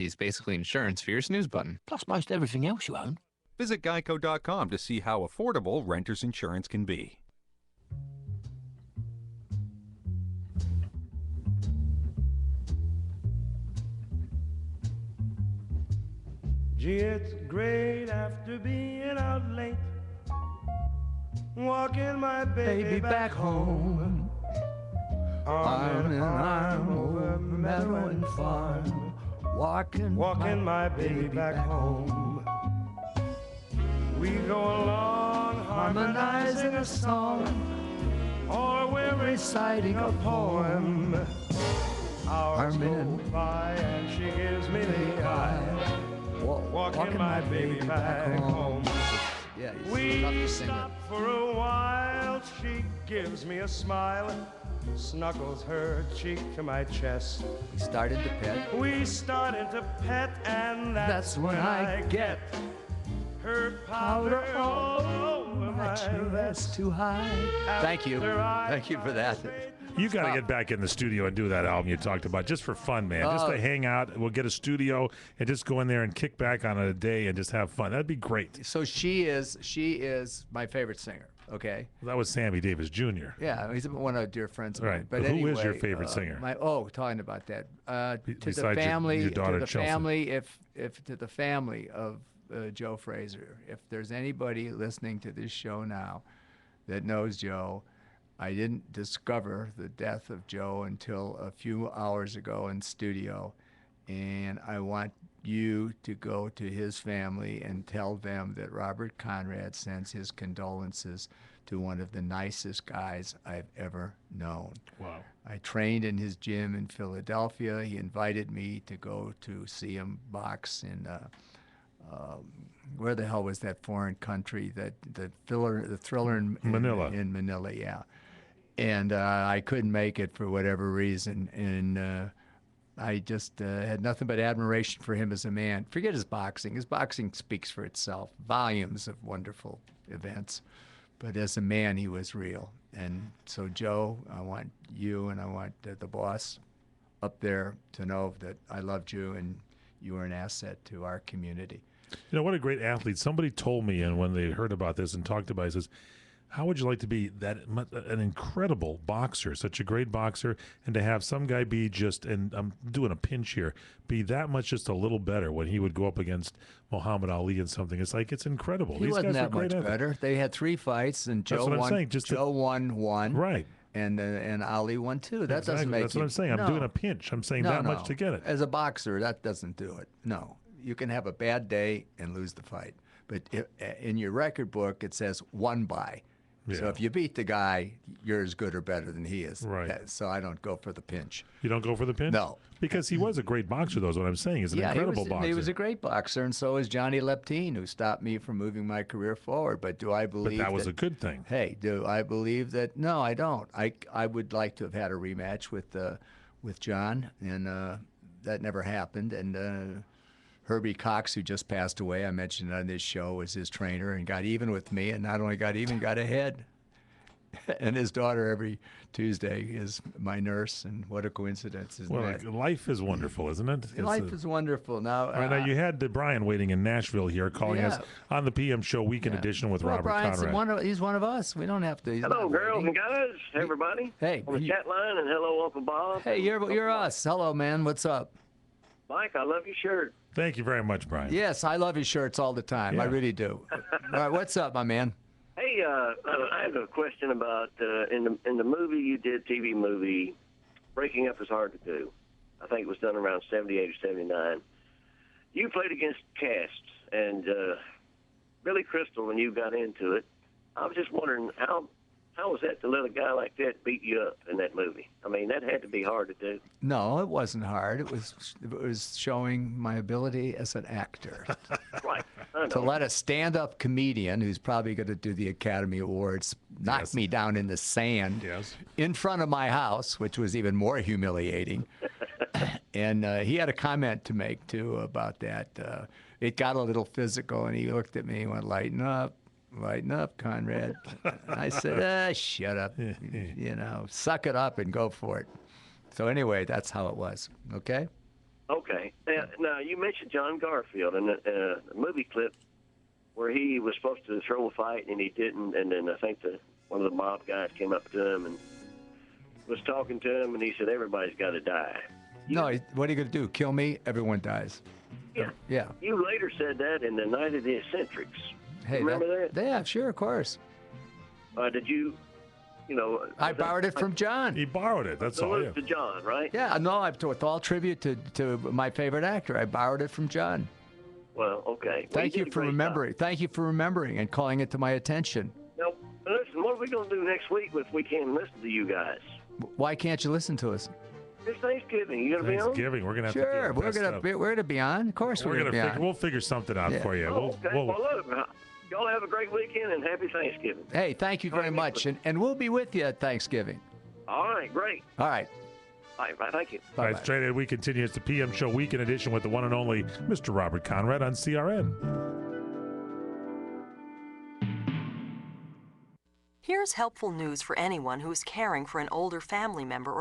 He's basically insurance for your snooze button. Plus most everything else you own. Visit geico.com to see how affordable renter's insurance can be. Gee, it's great after being out late, walking my baby back home. Arm in arm over meadow and farm, walking my baby back home. We go along harmonizing a song, or we're reciting a poem. Hours go by and she gives me the eye, walking my baby back home. Yeah, We stop for a while, she gives me a smile, snuggles her cheek to my chest. We started to pet. We started to pet, and that's when I get her powder all over my vest. Too high. Thank you. Thank you for that. You got to get back in the studio and do that album you talked about, just for fun, man. Just to hang out. We'll get a studio and just go in there and kick back on a day and just have fun. That'd be great. So she is my favorite singer. Okay. Well, that was Sammy Davis Jr. Yeah, he's one of our dear friends of mine. Right. But Who anyway, is your favorite singer? Talking about that. To Besides the family, your daughter, to the Chelsea. family, if to the family of Joe Frazier, if there's anybody listening to this show now that knows Joe, I didn't discover the death of Joe until a few hours ago in studio, and I want you to go to his family and tell them that Robert Conrad sends his condolences to one of the nicest guys I've ever known. Wow. I trained in his gym in Philadelphia. He invited me to go to see him box in where the hell was that foreign country? The thriller in Manila. In Manila, yeah. And I couldn't make it for whatever reason, and I just had nothing but admiration for him as a man. Forget his boxing. His boxing speaks for itself. Volumes of wonderful events. But as a man, he was real. And so, Joe, I want you and I want the boss up there to know that I loved you and you were an asset to our community. You know, what a great athlete. Somebody told me, and when they heard about this and talked about it, says, how would you like to be an incredible boxer, such a great boxer, and to have some guy be just, and I'm doing a pinch here, be that much just a little better when he would go up against Muhammad Ali and something? It's like, it's incredible. He wasn't that much better. They had 3 fights, and Joe won. Joe won one. Right. And Ali won 2. That doesn't make That's what I'm saying. I'm doing a pinch. I'm saying that much to get it. As a boxer, that doesn't do it. No. You can have a bad day and lose the fight. But in your record book, it says won by. Yeah. So if you beat the guy, you're as good or better than he is. Right. So I don't go for the pinch. You don't go for the pinch? No. Because he was a great boxer, though, is what I'm saying. He's an incredible boxer. He was a great boxer, and so is Johnny Leptine, who stopped me from moving my career forward. But do I believe that was a good thing? Hey, do I believe that? No, I don't. I would like to have had a rematch with John, and that never happened. And Herbie Cox, who just passed away, I mentioned on this show, was his trainer and got even with me, and not only got even, got ahead. And his daughter every Tuesday is my nurse, and what a coincidence, isn't it? Well, life is wonderful, isn't it? Life is wonderful. Now, now you had Brian waiting in Nashville here, calling us on the PM show Weekend Edition with Robert Conrad. He's one of us. We don't have to. Hello, girls and guys. Hey, everybody. Hey. On the chat line, and hello, Uncle Bob. Hey, you're us. Hello, man. What's up? Mike, I love your shirt. Thank you very much, Brian. Yes, I love his shirts all the time. Yeah. I really do. All right, what's up, my man? Hey, I have a question about in the movie you did, TV movie, Breaking Up is Hard to Do. I think it was done around 78 or 79. You played against casts, and Billy Crystal, when you got into it, I was just wondering how was that to let a guy like that beat you up in that movie? I mean, that had to be hard to do. No, it wasn't hard. It was showing my ability as an actor. Right. To let a stand-up comedian who's probably going to do the Academy Awards knock me down in the sand in front of my house, which was even more humiliating. And he had a comment to make, too, about that. It got a little physical, and he looked at me and went, lighten up, Conrad. I said, shut up. You know, suck it up and go for it. So anyway, that's how it was. Okay? Okay. Now, you mentioned John Garfield in a movie clip where he was supposed to throw a fight and he didn't, and then I think one of the mob guys came up to him and was talking to him, and he said, everybody's got to die. No, what are you going to do? Kill me? Everyone dies. Yeah. Yeah. You later said that in the Night of the Eccentrics. Hey, Remember that? Yeah, sure, of course. Did you, I borrowed it from John. He borrowed it. That's all. Yeah. To John, right? Yeah, no, with all tribute to my favorite actor. I borrowed it from John. Well, okay. Thank you for remembering. Thank you for remembering and calling it to my attention. Now, listen, what are we going to do next week if we can't listen to you guys? Why can't you listen to us? It's Thanksgiving. You going to be on? Thanksgiving. We're gonna have Sure, to. Sure, we're gonna be on. Of course, we're gonna be on. We'll figure something out for you. Oh, okay. Well, look, y'all have a great weekend and happy Thanksgiving. Hey, thank you very much, and we'll be with you at Thanksgiving. All right, great. All right. All right, thank you. All right, straight ahead, we continue. It's the PM Show Weekend Edition with the one and only Mr. Robert Conrad on CRN. Here's helpful news for anyone who's caring for an older family member or